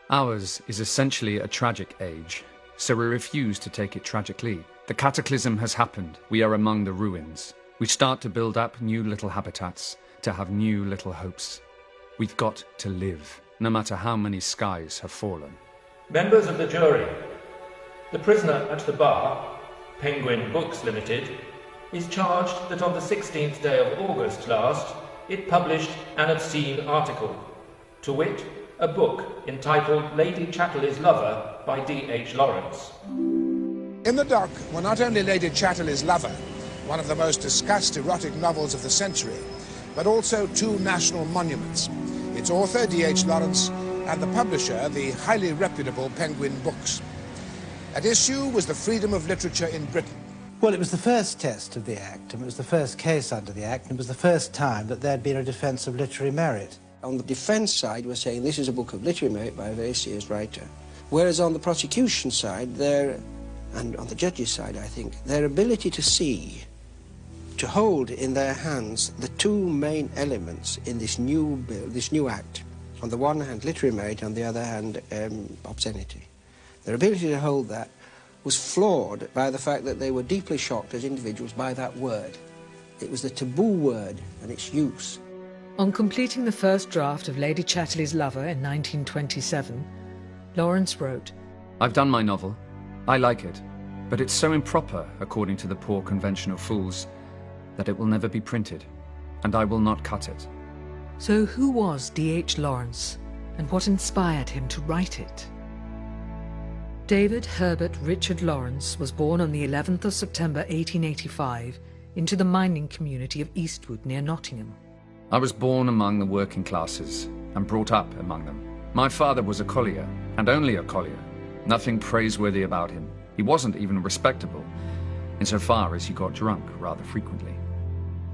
Ours is essentially a tragic age, so we refuse to take it tragically. The cataclysm has happened. We are among the ruins. We start to build up new little habitats, to have new little hopes. We've got to live, no matter how many skies have fallen. Members of the jury, the prisoner at the bar, Penguin Books Limited, is charged that on the 16th day of August last, it published an obscene article, to wit, a book entitled Lady Chatterley's Lover by D.H. Lawrence. In the dock were not only Lady Chatterley's Lover, one of the most discussed erotic novels of the century, but also two national monuments, its author, D.H. Lawrence, and the publisher, the highly reputable Penguin Books. At issue was the freedom of literature in Britain. Well, it was the first test of the Act, and it was the first case under the Act, and it was the first time that there had been a defence of literary merit. On the defence side, we're saying this is a book of literary merit by a very serious writer. Whereas on the prosecution side, and on the judge's side, I think, their ability to see, to hold in their hands the two main elements in this new bill, this new Act. On the one hand, literary merit, on the other hand, obscenity. Their ability to hold that was flawed by the fact that they were deeply shocked as individuals by that word. It was the taboo word and its use. On completing the first draft of Lady Chatterley's Lover in 1927, Lawrence wrote, I've done my novel. I like it, but it's so improper, according to the poor conventional fools, that it will never be printed, and I will not cut it. So who was D.H. Lawrence, and what inspired him to write it? David Herbert Richard Lawrence was born on the 11th of September 1885 into the mining community of Eastwood near Nottingham. I was born among the working classes and brought up among them. My father was a collier, and only a collier. Nothing praiseworthy about him. He wasn't even respectable, insofar as he got drunk rather frequently.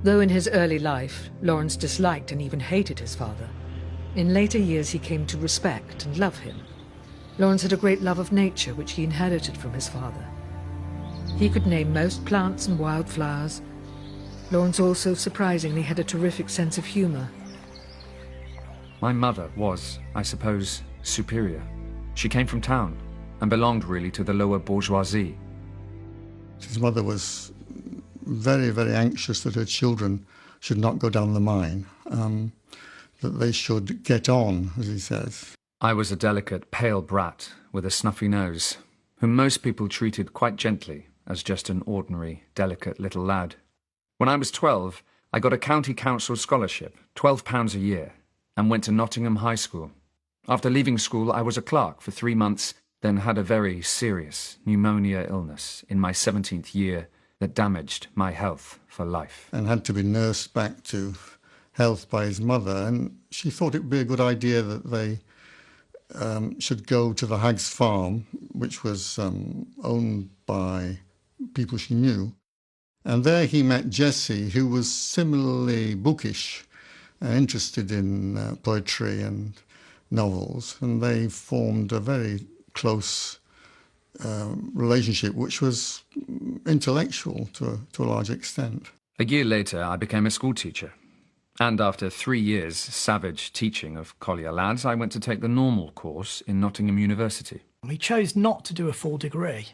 Though in his early life, Lawrence disliked and even hated his father, in later years he came to respect and love him. Lawrence had a great love of nature, which he inherited from his father. He could name most plants and wildflowers. Lawrence also surprisingly had a terrific sense of humour. My mother was, I suppose, superior. She came from town and belonged really to the lower bourgeoisie. His mother was very, very anxious that her children should not go down the mine, that they should get on, as he says. I was a delicate, pale brat with a snuffy nose, whom most people treated quite gently as just an ordinary, delicate little lad. When I was 12, I got a county council scholarship, £12 a year, and went to Nottingham High School. After leaving school, I was a clerk for 3 months, then had a very serious pneumonia illness in my 17th year that damaged my health for life. And had to be nursed back to health by his mother, and she thought it would be a good idea that they should go to the Hag's farm, which was owned by people she knew. And there he met Jessie, who was similarly bookish and interested in poetry and novels, and they formed a very close relationship, which was intellectual to a large extent. A year later, I became a schoolteacher. And after 3 years' savage teaching of collier lads, I went to take the normal course in Nottingham University. He chose not to do a full degree.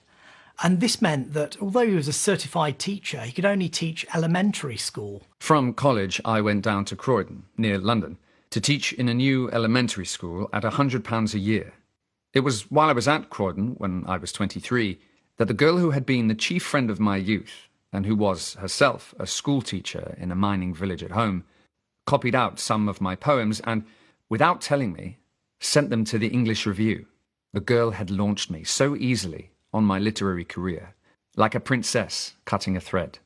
And this meant that, although he was a certified teacher, he could only teach elementary school. From college, I went down to Croydon, near London, to teach in a new elementary school at £100 a year. It was while I was at Croydon, when I was 23, that the girl who had been the chief friend of my youth, and who was herself a schoolteacher in a mining village at home, copied out some of my poems and, without telling me, sent them to the English Review. The girl had launched me so easily on my literary career, like a princess cutting a thread,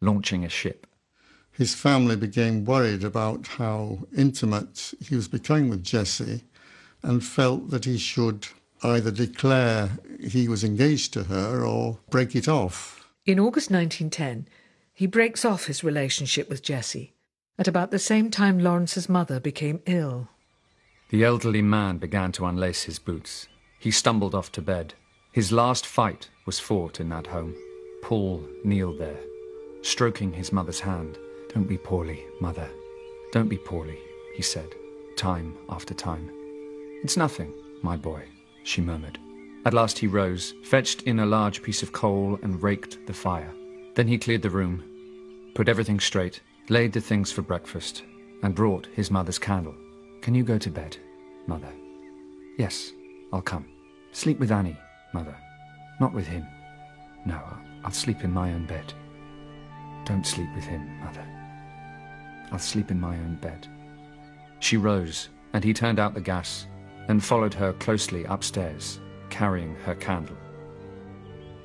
launching a ship. His family became worried about how intimate he was becoming with Jessie and felt that he should either declare he was engaged to her or break it off. In August 1910, he breaks off his relationship with Jessie. At about the same time, Lawrence's mother became ill. The elderly man began to unlace his boots. He stumbled off to bed. His last fight was fought in that home. Paul kneeled there, stroking his mother's hand. "Don't be poorly, mother. Don't be poorly," he said, time after time. "It's nothing. my boy," she murmured. At last he rose, fetched in a large piece of coal and raked the fire. Then he cleared the room, put everything straight, laid the things for breakfast, and brought his mother's candle. "Can you go to bed, Mother?" "Yes, I'll come." "Sleep with Annie, Mother. Not with him." "No, I'll sleep in my own bed." "Don't sleep with him, Mother. I'll sleep in my own bed." She rose, and he turned out the gas, and followed her closely upstairs, carrying her candle.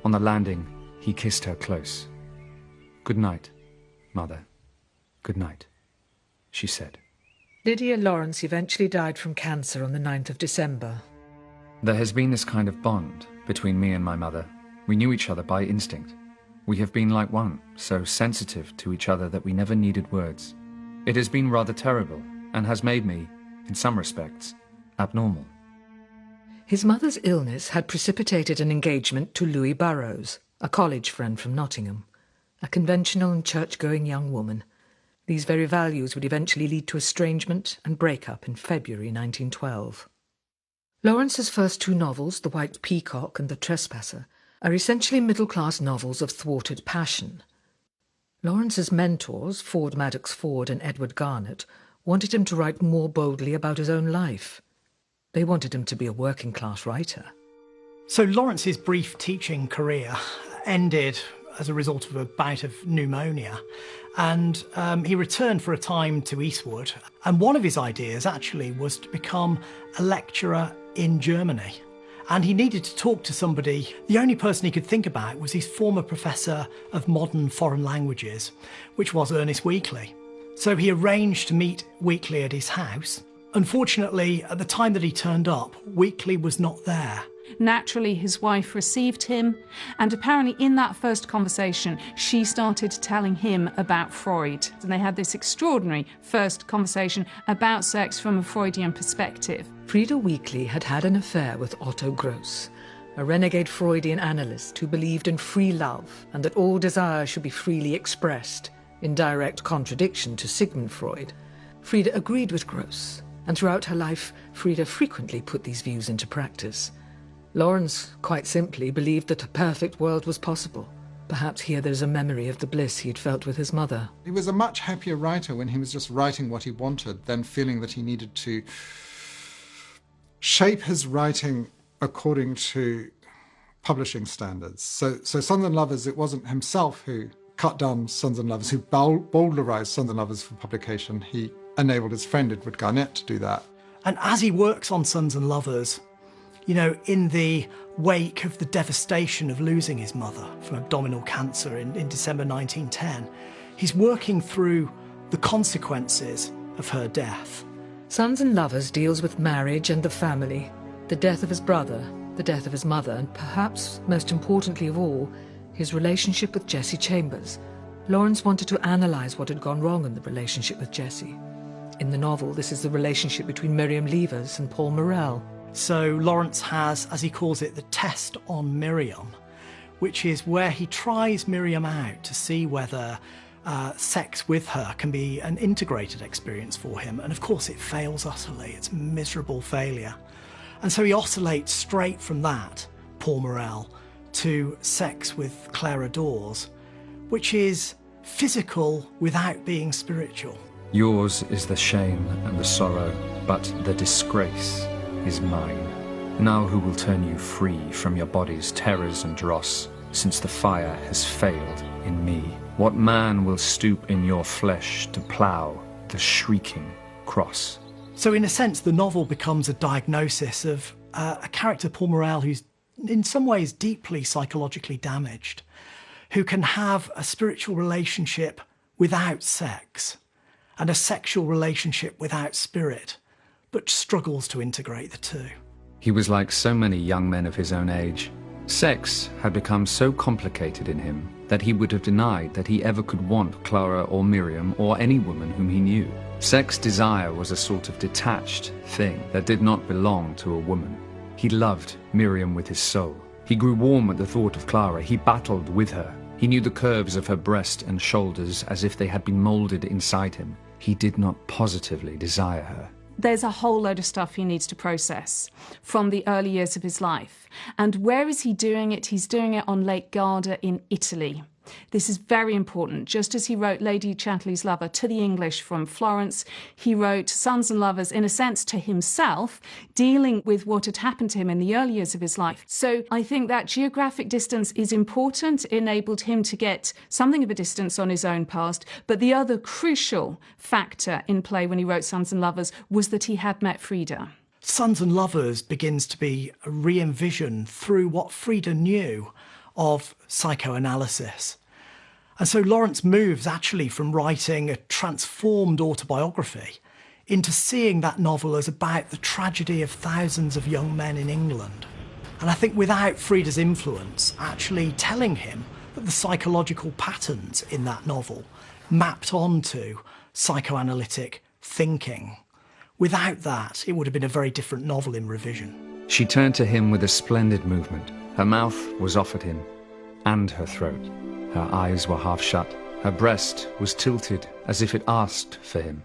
On the landing, he kissed her close. "Good night, Mother. Good night," she said. Lydia Lawrence eventually died from cancer on the 9th of December. There has been this kind of bond between me and my mother. We knew each other by instinct. We have been like one, so sensitive to each other that we never needed words. It has been rather terrible, and has made me, in some respects, abnormal. His mother's illness had precipitated an engagement to Louis Burrows, a college friend from Nottingham, a conventional and church-going young woman. These very values would eventually lead to estrangement and breakup in February 1912. Lawrence's first two novels, The White Peacock and The Trespasser, are essentially middle-class novels of thwarted passion. Lawrence's mentors, Ford Madox Ford and Edward Garnett, wanted him to write more boldly about his own life. They wanted him to be a working-class writer. So Lawrence's brief teaching career ended as a result of a bout of pneumonia, and he returned for a time to Eastwood. And one of his ideas actually was to become a lecturer in Germany. And he needed to talk to somebody. The only person he could think about was his former professor of modern foreign languages, which was Ernest Weekly. So he arranged to meet Weekly at his house. Unfortunately, at the time that he turned up, Weekly was not there. Naturally, his wife received him, and apparently in that first conversation, she started telling him about Freud. And they had this extraordinary first conversation about sex from a Freudian perspective. Frida Weekly had had an affair with Otto Gross, a renegade Freudian analyst who believed in free love and that all desire should be freely expressed, in direct contradiction to Sigmund Freud. Frida agreed with Gross, and throughout her life, Frida frequently put these views into practice. Lawrence, quite simply, believed that a perfect world was possible. Perhaps here there's a memory of the bliss he'd felt with his mother. He was a much happier writer when he was just writing what he wanted than feeling that he needed to shape his writing according to publishing standards. So Sons and Lovers, it wasn't himself who cut down Sons and Lovers, who bowdlerized Sons and Lovers for publication. He enabled his friend Edward Garnett to do that. And as he works on Sons and Lovers, you know, in the wake of the devastation of losing his mother from abdominal cancer in December 1910, he's working through the consequences of her death. Sons and Lovers deals with marriage and the family, the death of his brother, the death of his mother, and perhaps, most importantly of all, his relationship with Jessie Chambers. Lawrence wanted to analyse what had gone wrong in the relationship with Jessie. In the novel, this is the relationship between Miriam Levers and Paul Morrell. So Lawrence has, as he calls it, the test on Miriam, which is where he tries Miriam out to see whether sex with her can be an integrated experience for him. And of course it fails utterly. It's a miserable failure. And so he oscillates straight from that, Paul Morrell, to sex with Clara Dawes, which is physical without being spiritual. Yours is the shame and the sorrow, but the disgrace is mine. Now who will turn you free from your body's terrors and dross, since the fire has failed in me? What man will stoop in your flesh to plough the shrieking cross? So in a sense, the novel becomes a diagnosis of a character, Paul Morrell, who's in some ways deeply psychologically damaged, who can have a spiritual relationship without sex and a sexual relationship without spirit, but struggles to integrate the two. He was like so many young men of his own age. Sex had become so complicated in him that he would have denied that he ever could want Clara or Miriam or any woman whom he knew. Sex desire was a sort of detached thing that did not belong to a woman. He loved Miriam with his soul. He grew warm at the thought of Clara. He battled with her. He knew the curves of her breast and shoulders as if they had been moulded inside him. He did not positively desire her. there's a whole load of stuff he needs to process from the early years of his life. And where is he doing it? He's doing it on Lake Garda in Italy. This is very important. Just as he wrote Lady Chatterley's Lover to the English from Florence, he wrote Sons and Lovers, in a sense, to himself, dealing with what had happened to him in the early years of his life. So I think that geographic distance is important. It enabled him to get something of a distance on his own past. But the other crucial factor in play when he wrote Sons and Lovers was that he had met Frida. Sons and Lovers begins to be re-envisioned through what Frida knew of psychoanalysis. And so Lawrence moves actually from writing a transformed autobiography into seeing that novel as about the tragedy of thousands of young men in England. And I think without Frida's influence, actually telling him that the psychological patterns in that novel mapped onto psychoanalytic thinking. Without that, it would have been a very different novel in revision. She turned to him with a splendid movement. Her mouth was off at him, and her throat. Her eyes were half shut. Her breast was tilted as if it asked for him.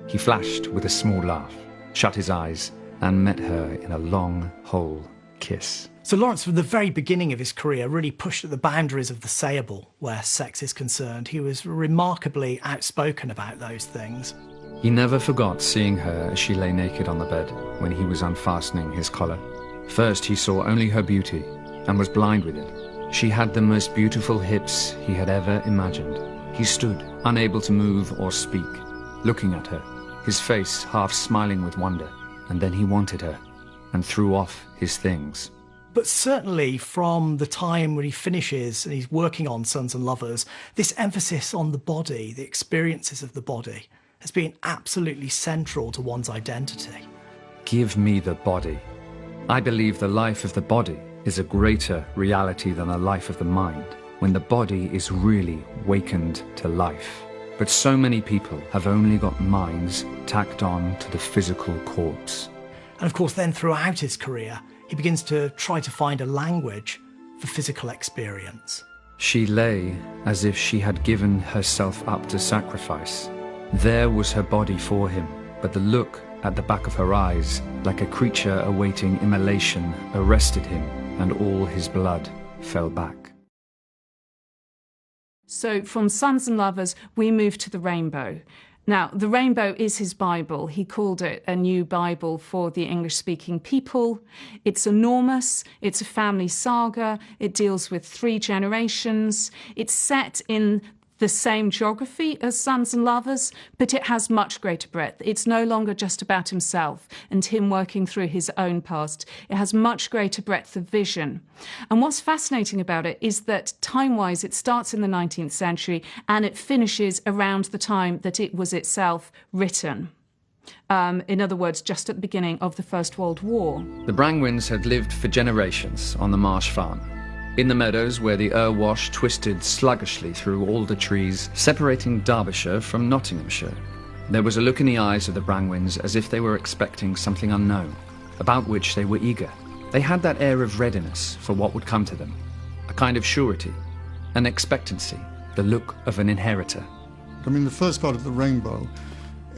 He flashed with a small laugh, shut his eyes, and met her in a long, whole kiss. So Lawrence, from the very beginning of his career, really pushed at the boundaries of the sayable where sex is concerned. He was remarkably outspoken about those things. He never forgot seeing her as she lay naked on the bed when he was unfastening his collar. First, he saw only her beauty and was blind with it. She had the most beautiful hips he had ever imagined. He stood, unable to move or speak, looking at her, his face half smiling with wonder, and then he wanted her and threw off his things. But certainly from the time when he finishes and he's working on Sons and Lovers, this emphasis on the body, the experiences of the body, has been absolutely central to one's identity. Give me the body. I believe the life of the body is a greater reality than the life of the mind, when the body is really wakened to life. But so many people have only got minds tacked on to the physical corpse. And of course then throughout his career, he begins to try to find a language for physical experience. She lay as if she had given herself up to sacrifice. There was her body for him, but the look at the back of her eyes, like a creature awaiting immolation, arrested him, and all his blood fell back. So from Sons and Lovers, we move to The Rainbow. Now, The Rainbow is his Bible. He called it a new Bible for the English-speaking people. It's enormous. It's a family saga. It deals with 3 generations. It's set in the same geography as Sons and Lovers, but it has much greater breadth. It's no longer just about himself and him working through his own past. It has much greater breadth of vision. And what's fascinating about it is that time-wise, it starts in the 19th century and it finishes around the time that it was itself written. In other words, just at the beginning of the First World War. The Brangwens had lived for generations on the marsh farm, in the meadows where the Wash twisted sluggishly through alder trees, separating Derbyshire from Nottinghamshire. There was a look in the eyes of the Brangwens as if they were expecting something unknown, about which they were eager. They had that air of readiness for what would come to them, a kind of surety, an expectancy, the look of an inheritor. I mean, the first part of The Rainbow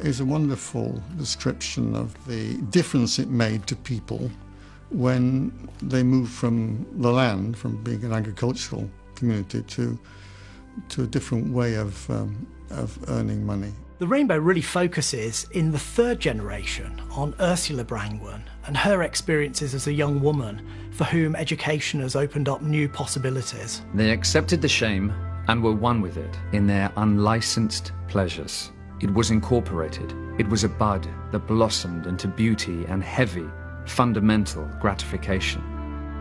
is a wonderful description of the difference it made to people when they moved from the land, from being an agricultural community, to a different way of earning money. The Rainbow really focuses in the 3rd generation on Ursula Brangwen and her experiences as a young woman for whom education has opened up new possibilities. They accepted the shame and were one with it in their unlicensed pleasures. It was incorporated. It was a bud that blossomed into beauty and heavy, fundamental gratification.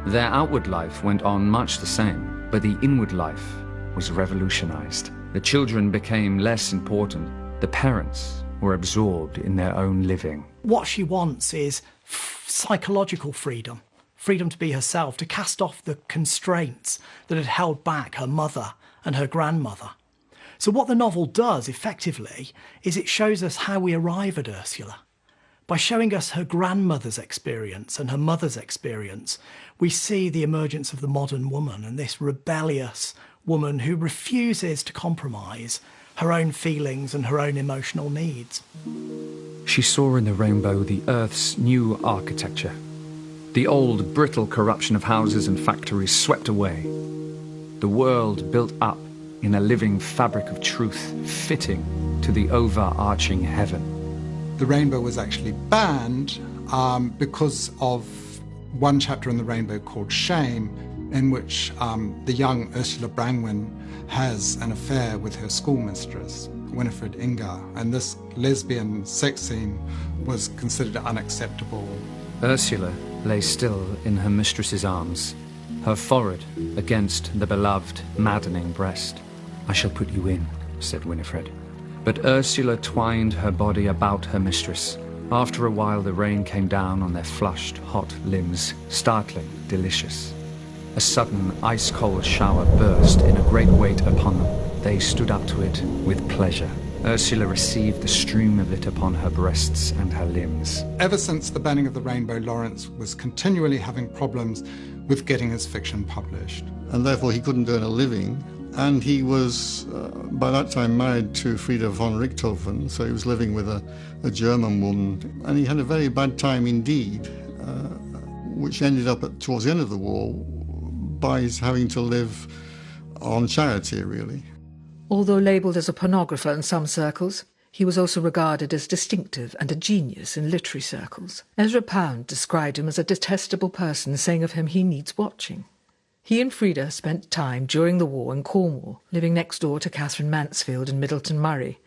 Their outward life went on much the same, but the inward life was revolutionized. The children became less important. The parents were absorbed in their own living. What she wants is psychological freedom, freedom to be herself, to cast off the constraints that had held back her mother and her grandmother. So what the novel does, effectively, is it shows us how we arrive at Ursula. By showing us her grandmother's experience and her mother's experience, we see the emergence of the modern woman and this rebellious woman who refuses to compromise her own feelings and her own emotional needs. She saw in the rainbow the Earth's new architecture. The old, brittle corruption of houses and factories swept away. The world built up in a living fabric of truth, fitting to the overarching heaven. The rainbow was actually banned because of one chapter in the rainbow called Shame, in which the young Ursula Brangwyn has an affair with her schoolmistress, Winifred Ingar, and this lesbian sex scene was considered unacceptable. Ursula lay still in her mistress's arms, her forehead against the beloved, maddening breast. "I shall put you in," said Winifred. But Ursula twined her body about her mistress. After a while, the rain came down on their flushed, hot limbs, startling, delicious. A sudden, ice-cold shower burst in a great weight upon them. They stood up to it with pleasure. Ursula received the stream of it upon her breasts and her limbs. Ever since the banning of the rainbow, Lawrence was continually having problems with getting his fiction published. And therefore he couldn't earn a living. And he was, by that time, married to Frieda von Richthofen, so he was living with a German woman. And he had a very bad time indeed, which ended up towards the end of the war by his having to live on charity, really. Although labelled as a pornographer in some circles, he was also regarded as distinctive and a genius in literary circles. Ezra Pound described him as a detestable person, saying of him he needs watching. He and Frieda spent time during the war in Cornwall, living next door to Catherine Mansfield in Middleton Murray.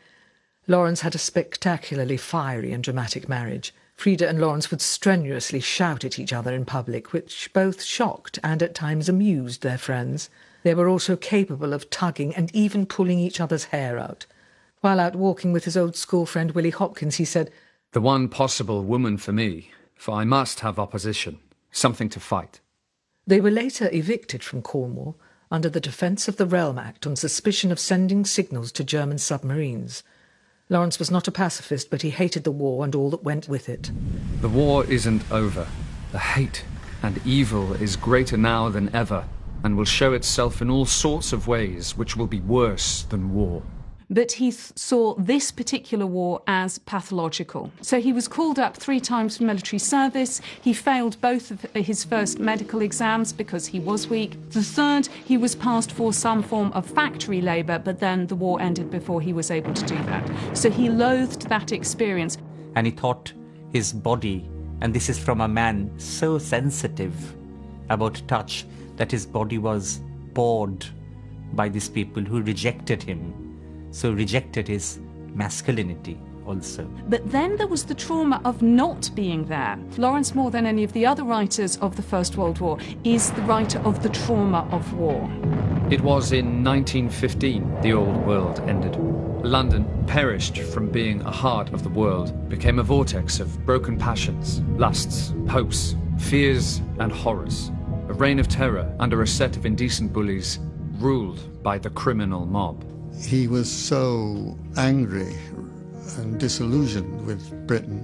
Lawrence had a spectacularly fiery and dramatic marriage. Frieda and Lawrence would strenuously shout at each other in public, which both shocked and at times amused their friends. They were also capable of tugging and even pulling each other's hair out. While out walking with his old school friend Willie Hopkins, he said, "The one possible woman for me, for I must have opposition, something to fight." They were later evicted from Cornwall under the Defence of the Realm Act on suspicion of sending signals to German submarines. Lawrence was not a pacifist, but he hated the war and all that went with it. The war isn't over. The hate and evil is greater now than ever, and will show itself in all sorts of ways which will be worse than war. But he saw this particular war as pathological. So he was called up 3 times for military service. He failed both of his first medical exams because he was weak. The third, he was passed for some form of factory labour, but then the war ended before he was able to do that. So he loathed that experience. And he thought his body, and this is from a man so sensitive about touch, that his body was bored by these people who rejected him. So rejected his masculinity also. But then there was the trauma of not being there. Lawrence, more than any of the other writers of the First World War, is the writer of the trauma of war. It was in 1915 the old world ended. London perished from being a heart of the world, became a vortex of broken passions, lusts, hopes, fears and horrors. A reign of terror under a set of indecent bullies ruled by the criminal mob. He was so angry and disillusioned with Britain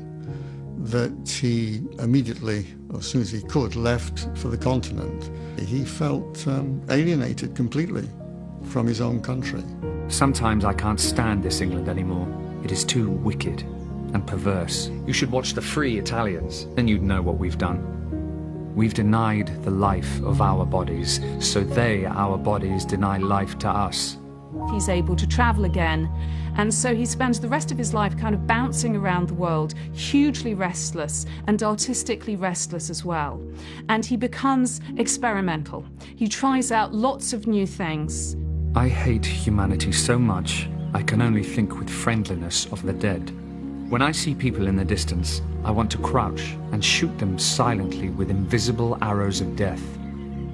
that he immediately, as soon as he could, left for the continent. He felt alienated completely from his own country. Sometimes I can't stand this England anymore. It is too wicked and perverse. You should watch The Free Italians, then you'd know what we've done. We've denied the life of our bodies, so they, our bodies, deny life to us. He's able to travel again, and so he spends the rest of his life kind of bouncing around the world, hugely restless and artistically restless as well. And he becomes experimental. He tries out lots of new things. I hate humanity so much, I can only think with friendliness of the dead. When I see people in the distance, I want to crouch and shoot them silently with invisible arrows of death.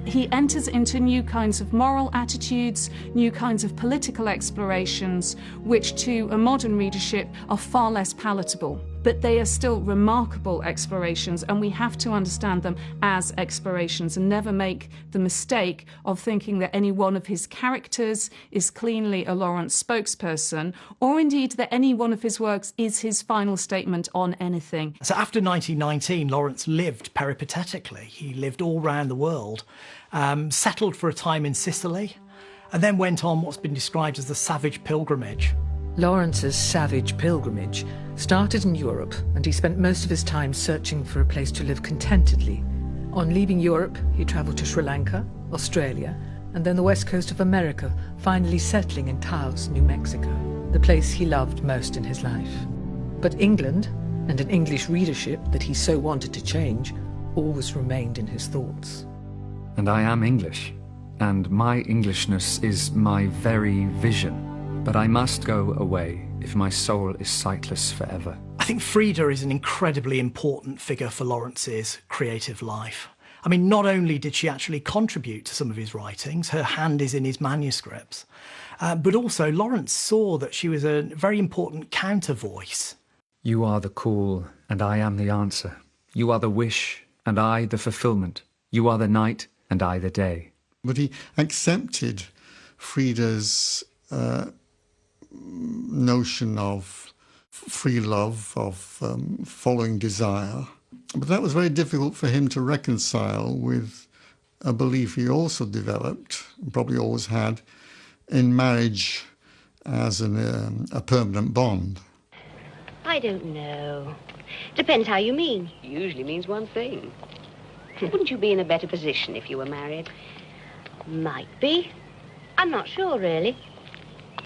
He enters into new kinds of moral attitudes, new kinds of political explorations, which to a modern readership are far less palatable. But they are still remarkable explorations, and we have to understand them as explorations and never make the mistake of thinking that any one of his characters is cleanly a Lawrence spokesperson, or indeed that any one of his works is his final statement on anything. So after 1919, Lawrence lived peripatetically. He lived all around the world, settled for a time in Sicily, and then went on what's been described as the savage pilgrimage. Lawrence's savage pilgrimage started in Europe, and he spent most of his time searching for a place to live contentedly. On leaving Europe, he travelled to Sri Lanka, Australia, and then the west coast of America, finally settling in Taos, New Mexico, the place he loved most in his life. But England, and an English readership that he so wanted to change, always remained in his thoughts. And I am English, and my Englishness is my very vision. But I must go away if my soul is sightless forever. I think Frida is an incredibly important figure for Lawrence's creative life. I mean, not only did she actually contribute to some of his writings, her hand is in his manuscripts, but also Lawrence saw that she was a very important counter voice. You are the call, and I am the answer. You are the wish, and I the fulfillment. You are the night, and I the day. But he accepted Frida's notion of free love, of following desire. But that was very difficult for him to reconcile with a belief he also developed, and probably always had, in marriage as a permanent bond. I don't know. Depends how you mean. Usually means one thing. Wouldn't you be in a better position if you were married? Might be. I'm not sure, really.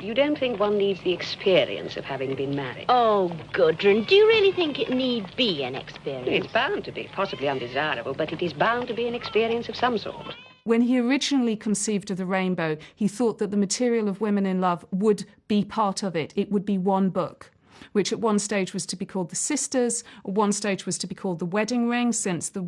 You don't think one needs the experience of having been married? Oh, Gudrun, do you really think it need be an experience? It's bound to be. Possibly undesirable, but it is bound to be an experience of some sort. When he originally conceived of the rainbow, he thought that the material of Women in Love would be part of it. It would be one book, which at one stage was to be called The Sisters, at one stage was to be called The Wedding Ring, since the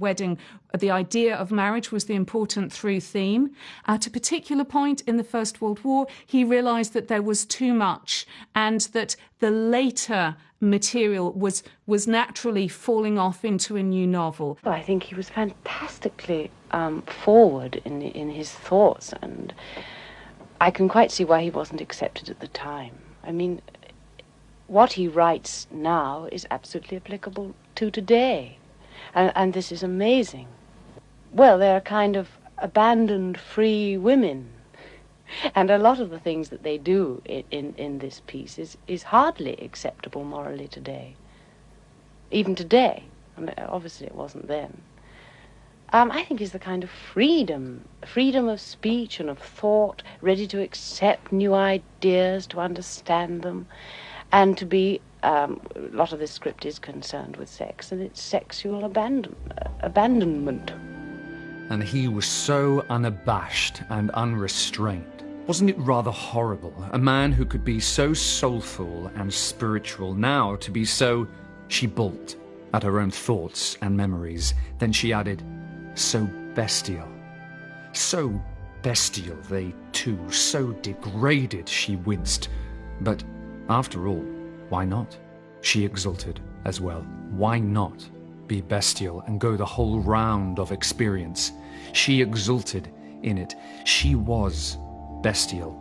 idea of marriage was the important through theme. At a particular point in the First World War, he realised that there was too much and that the later material was naturally falling off into a new novel. I think he was fantastically forward in his thoughts, and I can quite see why he wasn't accepted at the time. I mean, what he writes now is absolutely applicable to today. And this is amazing. Well, they're kind of abandoned free women. And a lot of the things that they do in this piece is hardly acceptable morally today. Even today. I mean, obviously it wasn't then. I think is the kind of freedom of speech and of thought, ready to accept new ideas, to understand them. And to be, a lot of this script is concerned with sex, and it's sexual abandonment. And he was so unabashed and unrestrained. Wasn't it rather horrible? A man who could be so soulful and spiritual, now to be so... She balked at her own thoughts and memories. Then she added, so bestial. So bestial, they too, so degraded, she winced. But... after all, why not? She exulted as well. Why not be bestial and go the whole round of experience? She exulted in it. She was bestial.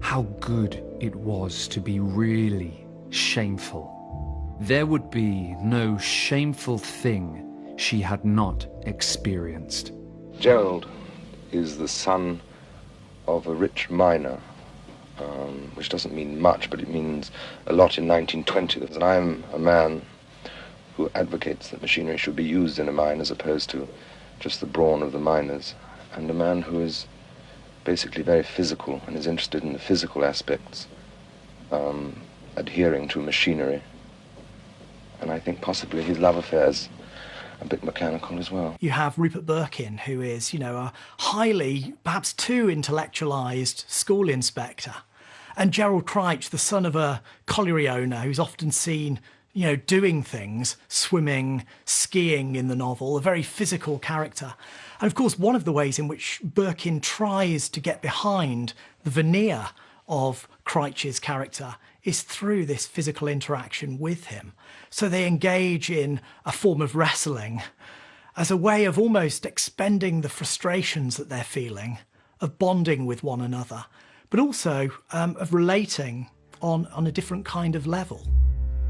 How good it was to be really shameful. There would be no shameful thing she had not experienced. Gerald is the son of a rich miner, which doesn't mean much, but it means a lot in 1920. And I'm a man who advocates that machinery should be used in a mine as opposed to just the brawn of the miners, and a man who is basically very physical and is interested in the physical aspects, adhering to machinery. And I think possibly his love affair's a bit mechanical as well. You have Rupert Birkin, who is, a highly, perhaps too intellectualised school inspector. And Gerald Crouch, the son of a colliery owner who's often seen, doing things, swimming, skiing in the novel, a very physical character. And of course, one of the ways in which Birkin tries to get behind the veneer of Crouch's character is through this physical interaction with him. So they engage in a form of wrestling as a way of almost expending the frustrations that they're feeling, of bonding with one another, but also of relating on a different kind of level.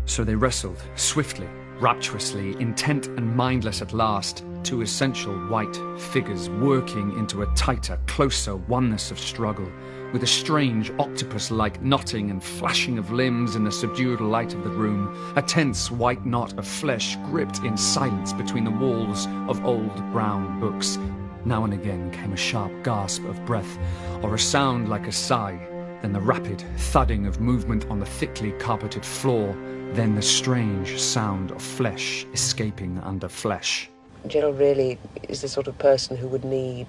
So they wrestled swiftly, rapturously, intent and mindless at last, two essential white figures working into a tighter, closer oneness of struggle, with a strange octopus-like knotting and flashing of limbs in the subdued light of the room, a tense white knot of flesh gripped in silence between the walls of old brown books. Now and again came a sharp gasp of breath, or a sound like a sigh, then the rapid thudding of movement on the thickly carpeted floor, then the strange sound of flesh escaping under flesh. Gerald really is the sort of person who would need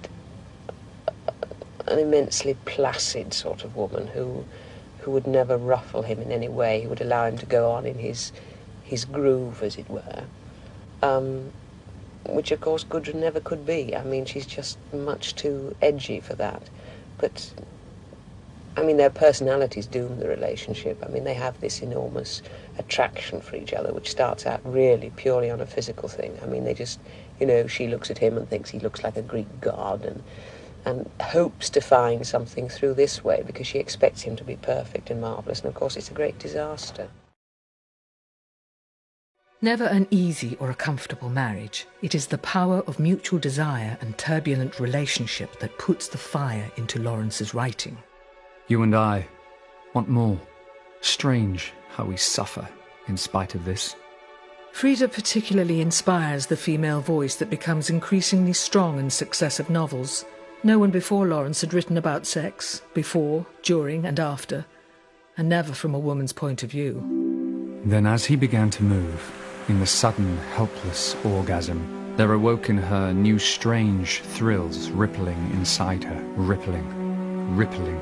an immensely placid sort of woman who would never ruffle him in any way, who would allow him to go on in his groove, as it were, which of course Gudrun never could be. I mean, she's just much too edgy for that. But I mean, their personalities doom the relationship. I mean, they have this enormous attraction for each other, which starts out really purely on a physical thing. I mean, they just, you know, she looks at him and thinks he looks like a Greek god, and hopes to find something through this way because she expects him to be perfect and marvellous, and of course it's a great disaster. Never an easy or a comfortable marriage. It is the power of mutual desire and turbulent relationship that puts the fire into Lawrence's writing. You and I want more. Strange how we suffer in spite of this. Frida particularly inspires the female voice that becomes increasingly strong in successive novels. No one before Lawrence had written about sex, before, during and after, and never from a woman's point of view. Then as he began to move, in the sudden, helpless orgasm, there awoke in her new strange thrills rippling inside her, rippling, rippling,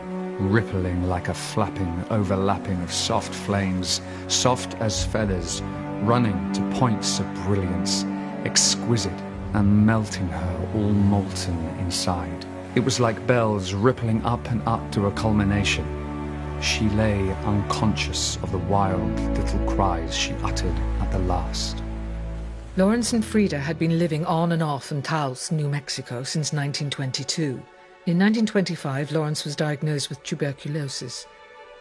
rippling like a flapping, overlapping of soft flames, soft as feathers, running to points of brilliance, exquisite and melting her all molten inside. It was like bells rippling up and up to a culmination. She lay unconscious of the wild little cries she uttered at the last. Lawrence and Frida had been living on and off in Taos, New Mexico since 1922. In 1925, Lawrence was diagnosed with tuberculosis.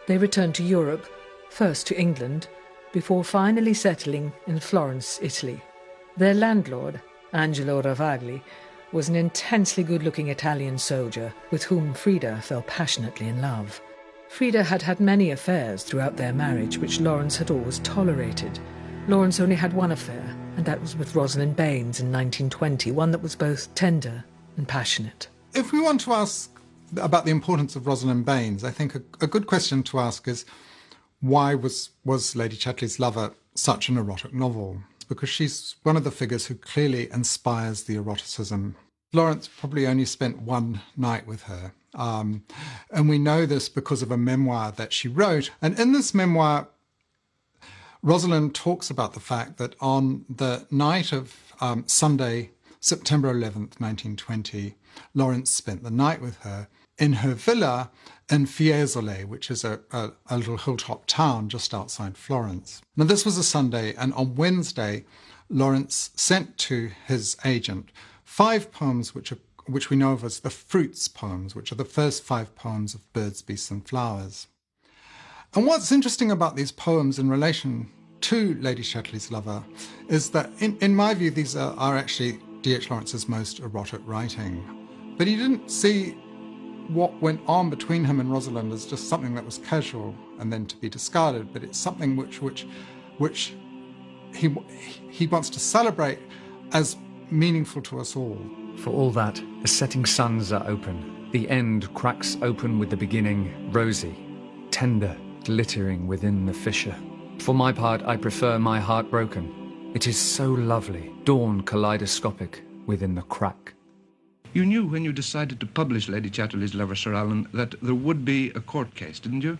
They returned to Europe, first to England, before finally settling in Florence, Italy. Their landlord, Angelo Ravagli, was an intensely good-looking Italian soldier with whom Frida fell passionately in love. Frida had had many affairs throughout their marriage, which Lawrence had always tolerated. Lawrence only had one affair, and that was with Rosalind Baines in 1920, one that was both tender and passionate. If we want to ask about the importance of Rosalind Baines, I think a good question to ask is, why was Lady Chatterley's Lover such an erotic novel? Because she's one of the figures who clearly inspires the eroticism. Lawrence probably only spent one night with her. And we know this because of a memoir that she wrote. And in this memoir, Rosalind talks about the fact that on the night of Sunday, September 11th, 1920, Lawrence spent the night with her in her villa in Fiesole, which is a little hilltop town just outside Florence. Now, this was a Sunday, and on Wednesday, Lawrence sent to his agent 5 poems which we know of as the Fruits poems, which are the first 5 poems of Birds, Beasts and Flowers. And what's interesting about these poems in relation to Lady Chatterley's Lover is that, in my view, these are actually D.H. Lawrence's most erotic writing. But he didn't see what went on between him and Rosalind as just something that was casual and then to be discarded, but it's something which he wants to celebrate as meaningful to us all. For all that, the setting suns are open. The end cracks open with the beginning, rosy, tender, glittering within the fissure. For my part, I prefer My Heart Broken. It is so lovely, dawn kaleidoscopic within the crack. You knew when you decided to publish Lady Chatterley's Lover, Sir Alan, that there would be a court case, didn't you?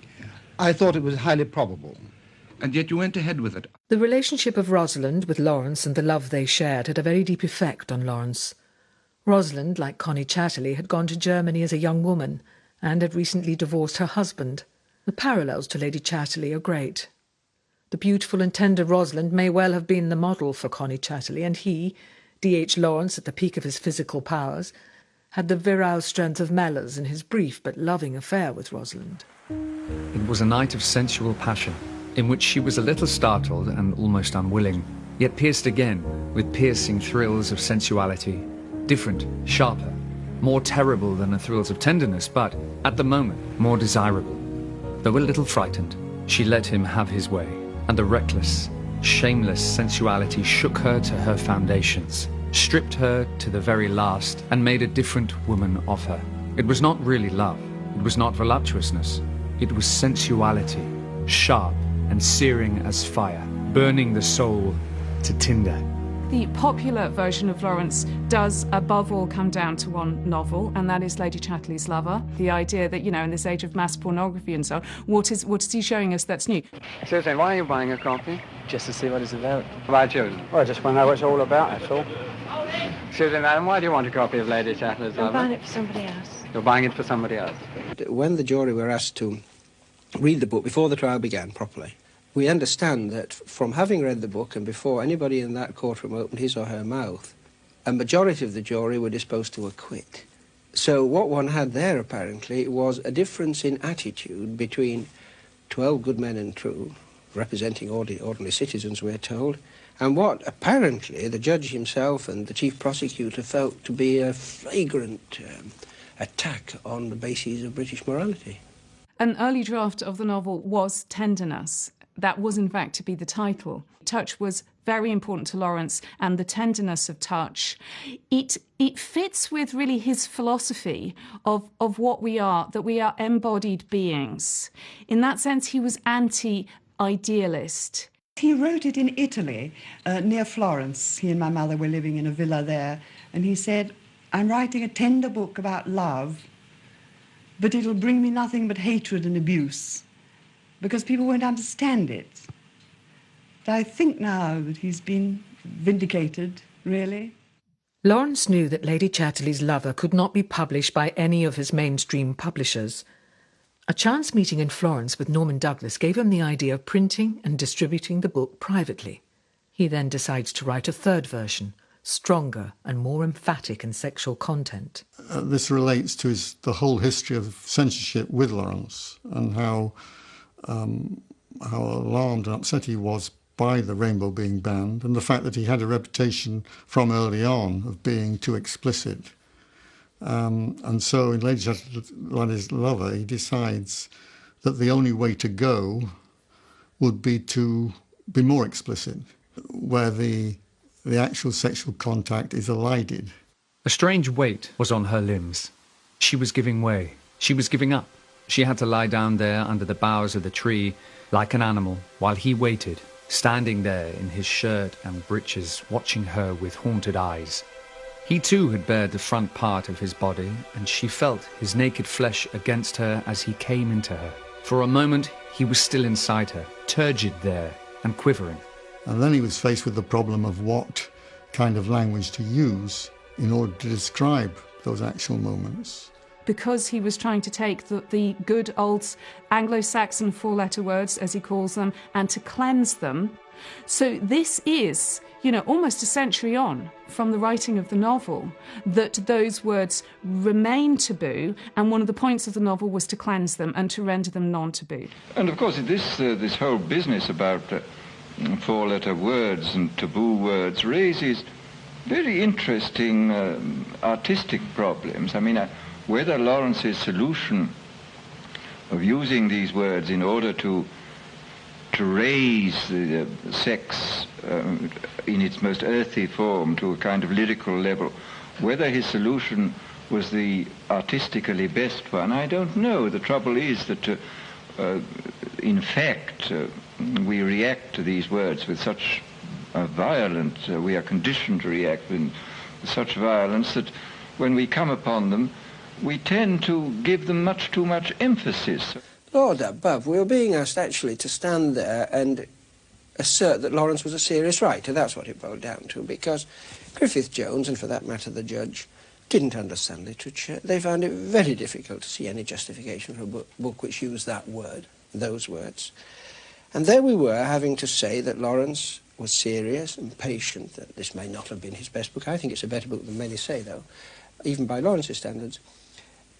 I thought it was highly probable. And yet you went ahead with it. The relationship of Rosalind with Lawrence and the love they shared had a very deep effect on Lawrence. Rosalind, like Connie Chatterley, had gone to Germany as a young woman and had recently divorced her husband. The parallels to Lady Chatterley are great. The beautiful and tender Rosalind may well have been the model for Connie Chatterley, and he, D.H. Lawrence, at the peak of his physical powers, had the virile strength of Mellors in his brief but loving affair with Rosalind. It was a night of sensual passion, in which she was a little startled and almost unwilling. yet pierced again with piercing thrills of sensuality, different, sharper, more terrible than the thrills of tenderness, but, at the moment, more desirable. Though a little frightened, she let him have his way, and the reckless, shameless sensuality shook her to her foundations, stripped her to the very last, and made a different woman of her. It was not really love, it was not voluptuousness, it was sensuality, sharp and searing as fire, burning the soul to tinder. The popular version of Lawrence does, above all, come down to one novel, and that is Lady Chatterley's Lover. The idea that, in this age of mass pornography and so on, what is he showing us that's new? Susan, why are you buying a copy? Just to see what it's about. What about you? Well, I just want to know what it's all about, that's all. Susan, madam, why do you want a copy of Lady Chatterley's Lover? I'm buying it for somebody else. You're buying it for somebody else? When the jury were asked to read the book before the trial began properly, we understand that from having read the book and before anybody in that courtroom opened his or her mouth, a majority of the jury were disposed to acquit. So what one had there, apparently, was a difference in attitude between 12 good men and true, representing ordinary citizens, we're told, and what apparently the judge himself and the chief prosecutor felt to be a flagrant attack on the bases of British morality. An early draft of the novel was Tenderness. That was, in fact, to be the title. Touch was very important to Lawrence, and the tenderness of touch. It fits with really his philosophy of what we are, that we are embodied beings. In that sense, he was anti-idealist. He wrote it in Italy, near Florence. He and my mother were living in a villa there, and he said, "I'm writing a tender book about love, but it'll bring me nothing but hatred and abuse, because people won't understand it." But I think now that he's been vindicated, really. Lawrence knew that Lady Chatterley's Lover could not be published by any of his mainstream publishers. A chance meeting in Florence with Norman Douglas gave him the idea of printing and distributing the book privately. He then decides to write a third version, stronger and more emphatic in sexual content. This relates to the whole history of censorship with Lawrence and how alarmed and upset he was by the rainbow being banned, and the fact that he had a reputation from early on of being too explicit. And so in Lady Chatterley's Lover, he decides that the only way to go would be to be more explicit, where the actual sexual contact is elided. A strange weight was on her limbs. She was giving way. She was giving up. She had to lie down there under the boughs of the tree like an animal while he waited, standing there in his shirt and breeches, watching her with haunted eyes. He too had bared the front part of his body, and she felt his naked flesh against her as he came into her. For a moment he was still inside her, turgid there and quivering. And then he was faced with the problem of what kind of language to use in order to describe those actual moments. Because he was trying to take the good old Anglo-Saxon four-letter words, as he calls them, and to cleanse them. So this is, almost a century on from the writing of the novel, that those words remain taboo, and one of the points of the novel was to cleanse them and to render them non-taboo. And of course, this whole business about four-letter words and taboo words raises very interesting artistic problems. I mean, whether Lawrence's solution of using these words in order to raise the sex in its most earthy form to a kind of lyrical level, whether his solution was the artistically best one, I don't know. The trouble is that, in fact, we react to these words with such violence, we are conditioned to react with such violence that when we come upon them, we tend to give them much too much emphasis. Lord above, we were being asked actually to stand there and assert that Lawrence was a serious writer. That's what it boiled down to, because Griffith Jones, and for that matter the judge, didn't understand literature. They found it very difficult to see any justification for a book which used that word, those words. And there we were having to say that Lawrence was serious and patient, that this may not have been his best book. I think it's a better book than many say, though, even by Lawrence's standards.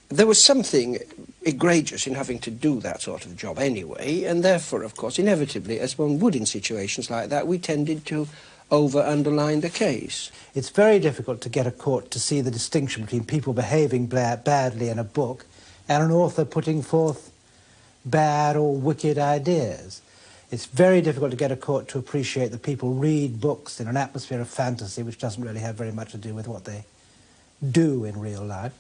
There was something egregious in having to do that sort of job anyway, and therefore, of course, inevitably, as one would in situations like that, we tended to over-underline the case. It's very difficult to get a court to see the distinction between people behaving badly in a book and an author putting forth bad or wicked ideas. It's very difficult to get a court to appreciate that people read books in an atmosphere of fantasy which doesn't really have very much to do with what they do in real life.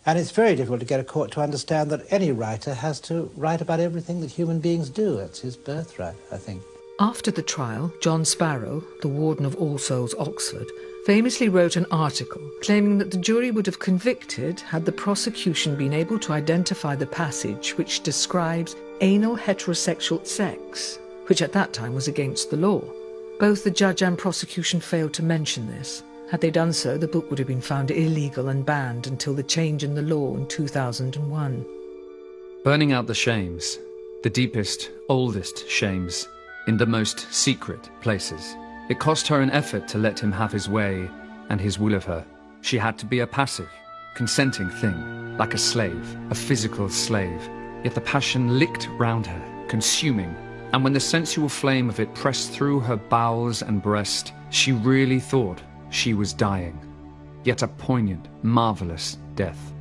And it's very difficult to get a court to understand that any writer has to write about everything that human beings do. It's his birthright, I think. After the trial, John Sparrow, the warden of All Souls, Oxford, famously wrote an article claiming that the jury would have convicted had the prosecution been able to identify the passage which describes anal heterosexual sex, which at that time was against the law. Both the judge and prosecution failed to mention this. Had they done so, the book would have been found illegal and banned until the change in the law in 2001. Burning out the shames, the deepest, oldest shames, in the most secret places. It cost her an effort to let him have his way and his will of her. She had to be a passive, consenting thing, like a slave, a physical slave. Yet the passion licked round her, consuming, and when the sensual flame of it pressed through her bowels and breast, she really thought she was dying. Yet a poignant, marvellous death.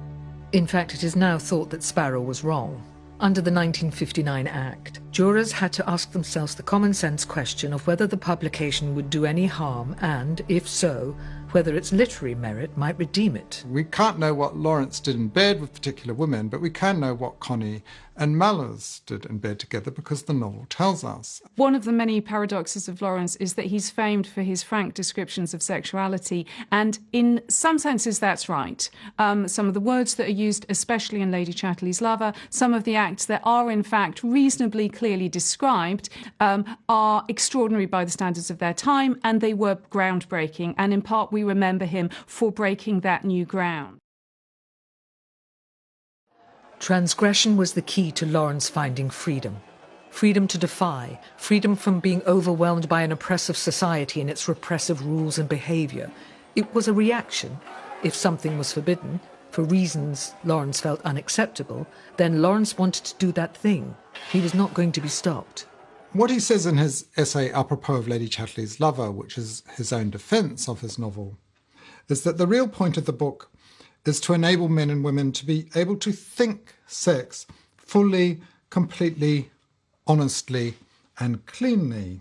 In fact, it is now thought that Sparrow was wrong. Under the 1959 Act, jurors had to ask themselves the common-sense question of whether the publication would do any harm and, if so, whether its literary merit might redeem it. We can't know what Lawrence did in bed with particular women, but we can know what Connie and Mallows did in bed together because the novel tells us. One of the many paradoxes of Lawrence is that he's famed for his frank descriptions of sexuality, and in some senses that's right. Some of the words that are used, especially in Lady Chatterley's Lover, some of the acts that are in fact reasonably clearly described are extraordinary by the standards of their time, and they were groundbreaking, and in part we remember him for breaking that new ground. Transgression was the key to Lawrence finding freedom. Freedom to defy, freedom from being overwhelmed by an oppressive society and its repressive rules and behaviour. It was a reaction. If something was forbidden, for reasons Lawrence felt unacceptable, then Lawrence wanted to do that thing. He was not going to be stopped. What he says in his essay apropos of Lady Chatterley's Lover, which is his own defence of his novel, is that the real point of the book is to enable men and women to be able to think sex fully, completely, honestly and cleanly.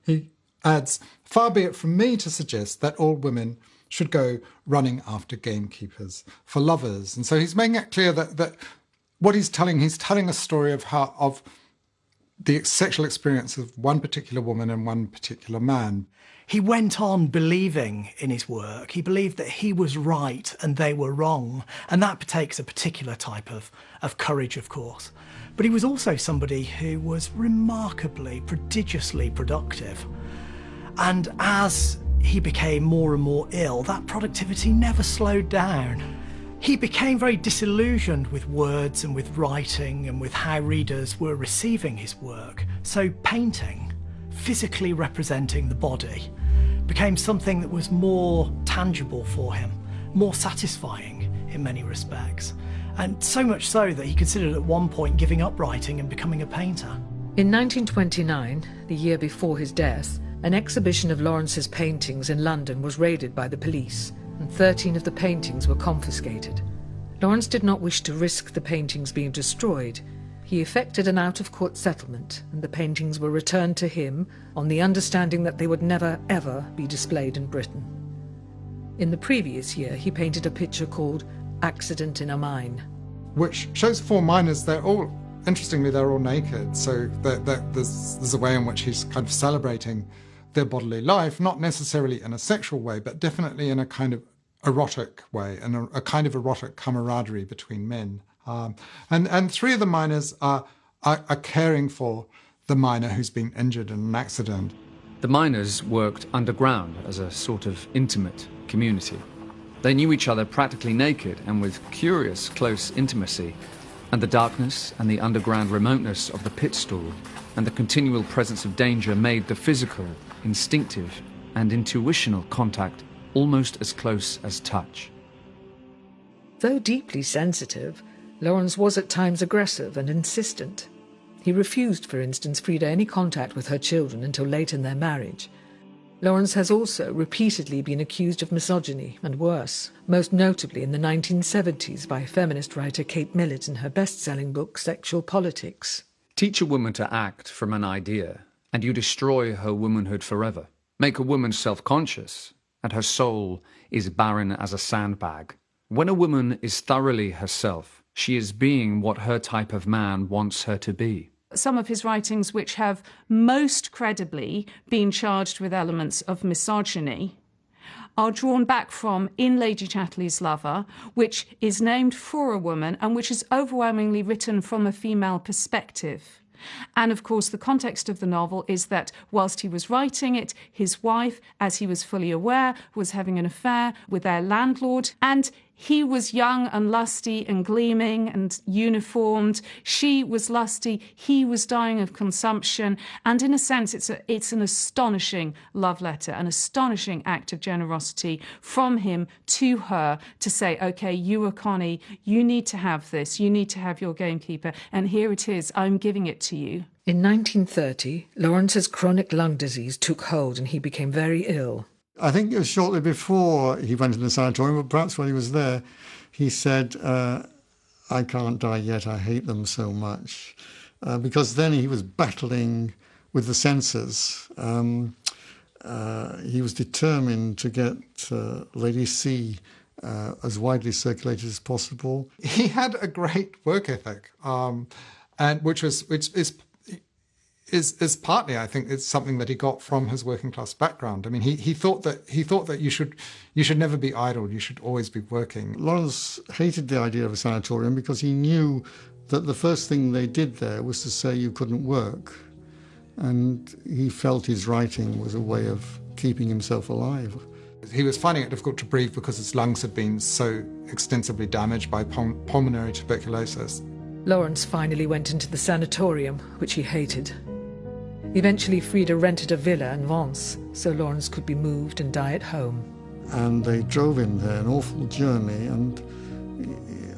He adds, "Far be it from me to suggest that all women should go running after gamekeepers for lovers." And so he's making it clear that what he's telling a story of the sexual experience of one particular woman and one particular man. He went on believing in his work. He believed that he was right and they were wrong. And that takes a particular type of courage, of course. But he was also somebody who was remarkably, prodigiously productive. And as he became more and more ill, that productivity never slowed down. He became very disillusioned with words and with writing and with how readers were receiving his work. So painting, physically representing the body, became something that was more tangible for him, more satisfying in many respects. And so much so that he considered at one point giving up writing and becoming a painter. In 1929, the year before his death, an exhibition of Lawrence's paintings in London was raided by the police, and 13 of the paintings were confiscated. Lawrence did not wish to risk the paintings being destroyed. He effected an out-of-court settlement, and the paintings were returned to him on the understanding that they would never, ever be displayed in Britain. In the previous year, he painted a picture called Accident in a Mine, which shows 4 miners. Interestingly, they're all naked, so there's a way in which he's kind of celebrating their bodily life, not necessarily in a sexual way, but definitely in a kind of erotic way, and a kind of erotic camaraderie between men. And 3 of the miners are caring for the miner who's been injured in an accident. The miners worked underground as a sort of intimate community. They knew each other practically naked and with curious close intimacy, and the darkness and the underground remoteness of the pit stall and the continual presence of danger made the physical, instinctive and intuitional contact almost as close as touch. Though deeply sensitive, Lawrence was at times aggressive and insistent. He refused, for instance, Frida any contact with her children until late in their marriage. Lawrence has also repeatedly been accused of misogyny and worse, most notably in the 1970s by feminist writer Kate Millett in her best-selling book Sexual Politics. Teach a woman to act from an idea, and you destroy her womanhood forever. Make a woman self-conscious, and her soul is barren as a sandbag. When a woman is thoroughly herself, she is being what her type of man wants her to be. Some of his writings which have most credibly been charged with elements of misogyny are drawn back from In Lady Chatterley's Lover, which is named for a woman and which is overwhelmingly written from a female perspective. And of course, the context of the novel is that whilst he was writing it, his wife, as he was fully aware, was having an affair with their landlord, and he was young and lusty and gleaming and uniformed. She was lusty. He was dying of consumption. And in a sense, it's an astonishing love letter, an astonishing act of generosity from him to her to say, OK, you are Connie, you need to have this. You need to have your gamekeeper. And here it is. I'm giving it to you. In 1930, Lawrence's chronic lung disease took hold and he became very ill. I think it was shortly before he went into the sanatorium, but perhaps while he was there, he said, I can't die yet, I hate them so much. Because then he was battling with the censors. He was determined to get Lady C as widely circulated as possible. He had a great work ethic, and which is partly, I think, it's something that he got from his working class background. I mean, he thought that you should never be idle. You should always be working. Lawrence hated the idea of a sanatorium because he knew that the first thing they did there was to say you couldn't work, and he felt his writing was a way of keeping himself alive. He was finding it difficult to breathe because his lungs had been so extensively damaged by pulmonary tuberculosis. Lawrence finally went into the sanatorium, which he hated. Eventually, Frida rented a villa in Vence, so Lawrence could be moved and die at home. And they drove him there, an awful journey, and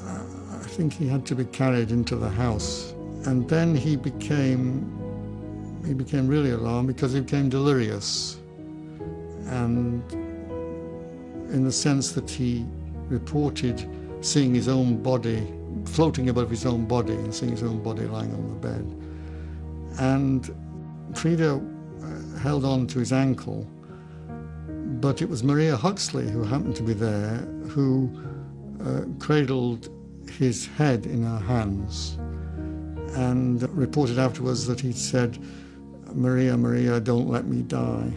I think he had to be carried into the house. And then he became really alarmed because he became delirious. And in the sense that he reported seeing his own body, floating above his own body and seeing his own body lying on the bed. And Frida held on to his ankle, but it was Maria Huxley, who happened to be there, who cradled his head in her hands and reported afterwards that he'd said, Maria, Maria, don't let me die.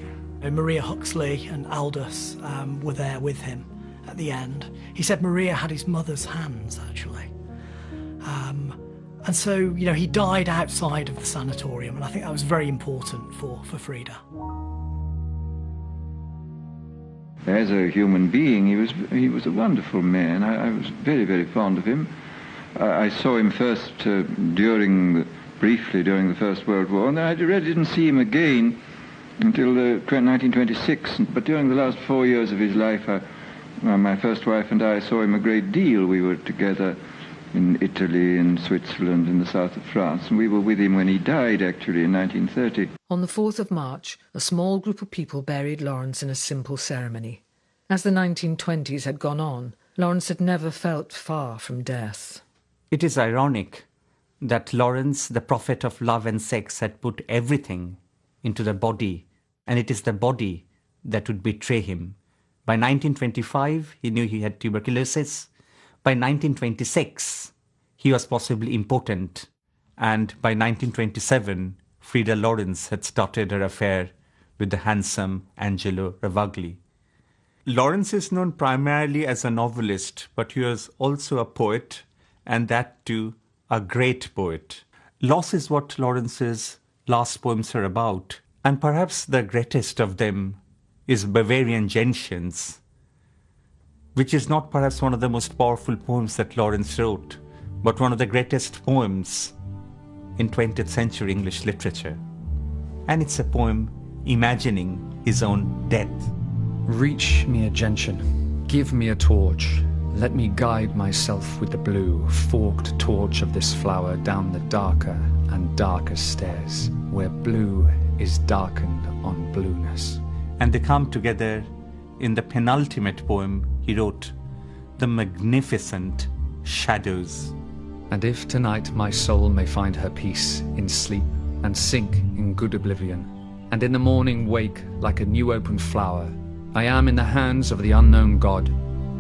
Maria Huxley and Aldous were there with him at the end. He said Maria had his mother's hands, actually. And so, you know, he died outside of the sanatorium, and I think that was very important for Frida. As a human being, he was a wonderful man. I was very, very fond of him. I saw him first briefly during the First World War, and then I really didn't see him again until 1926. But during the last 4 years of his life, my first wife and I saw him a great deal. We were together in Italy, in Switzerland, in the south of France, and we were with him when he died, actually, in 1930. On the 4th of March, a small group of people buried Lawrence in a simple ceremony. As the 1920s had gone on, Lawrence had never felt far from death. It is ironic that Lawrence, the prophet of love and sex, had put everything into the body, and it is the body that would betray him. By 1925, he knew he had tuberculosis. By 1926, he was possibly impotent. And by 1927, Frida Lawrence had started her affair with the handsome Angelo Ravagli. Lawrence is known primarily as a novelist, but he was also a poet, and that too, a great poet. Loss is what Lawrence's last poems are about, and perhaps the greatest of them is Bavarian Gentians, which is not perhaps one of the most powerful poems that Lawrence wrote, but one of the greatest poems in 20th century English literature. And it's a poem imagining his own death. Reach me a gentian, give me a torch, let me guide myself with the blue, forked torch of this flower down the darker and darker stairs, where blue is darkened on blueness. And they come together in the penultimate poem he wrote, The Magnificent Shadows. And if tonight my soul may find her peace in sleep and sink in good oblivion, and in the morning wake like a new opened flower, I am in the hands of the unknown God,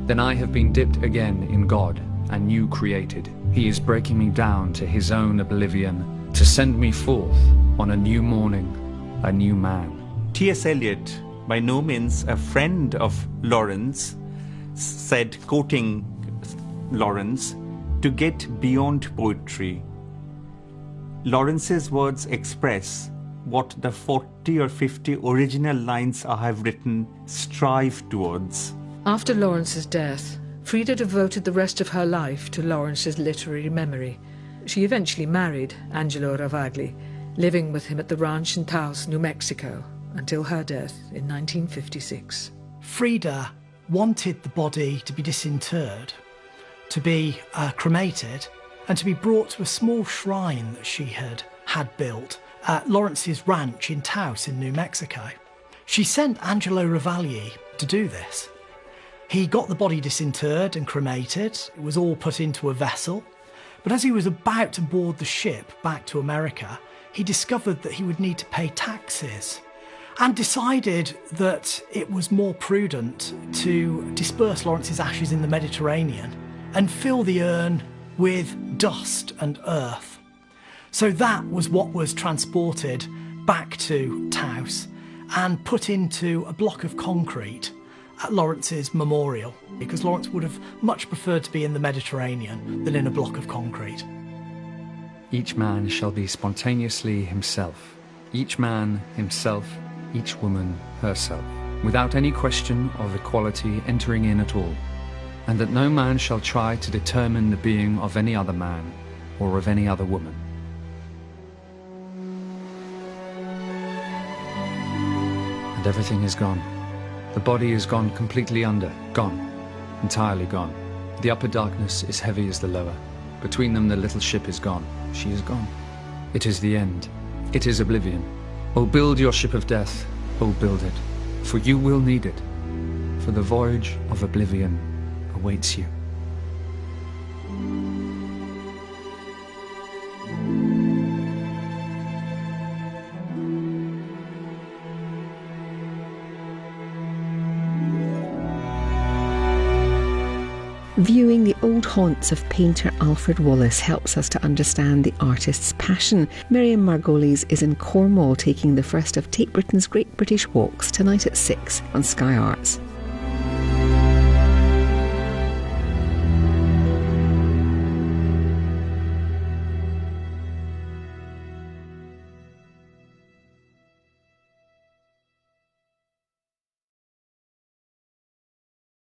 then I have been dipped again in God and new created. He is breaking me down to his own oblivion to send me forth on a new morning, a new man. T.S. Eliot, by no means a friend of Lawrence, said, quoting Lawrence, to get beyond poetry, Lawrence's words express what the 40 or 50 original lines I have written strive towards. After Lawrence's death, Frida devoted the rest of her life to Lawrence's literary memory. She eventually married Angelo Ravagli, living with him at the ranch in Taos, New Mexico, until her death in 1956. Frida wanted the body to be disinterred, to be cremated, and to be brought to a small shrine that she had built at Lawrence's ranch in Taos in New Mexico. She sent Angelo Ravagli to do this. He got the body disinterred and cremated. It was all put into a vessel. But as he was about to board the ship back to America, he discovered that he would need to pay taxes and decided that it was more prudent to disperse Lawrence's ashes in the Mediterranean and fill the urn with dust and earth. So that was what was transported back to Taos and put into a block of concrete at Lawrence's memorial, because Lawrence would have much preferred to be in the Mediterranean than in a block of concrete. Each man shall be spontaneously himself, each man himself, each woman herself, without any question of equality entering in at all, and that no man shall try to determine the being of any other man or of any other woman. And everything is gone. The body is gone completely under, gone, entirely gone. The upper darkness is heavy as the lower. Between them the little ship is gone. She is gone. It is the end. It is oblivion. Oh, build your ship of death. Oh, build it. For you will need it. For the voyage of oblivion awaits you. Viewing the old haunts of painter Alfred Wallace helps us to understand the artist's passion. Miriam Margolyes is in Cornwall taking the first of Tate Britain's Great British Walks tonight at 6 on Sky Arts.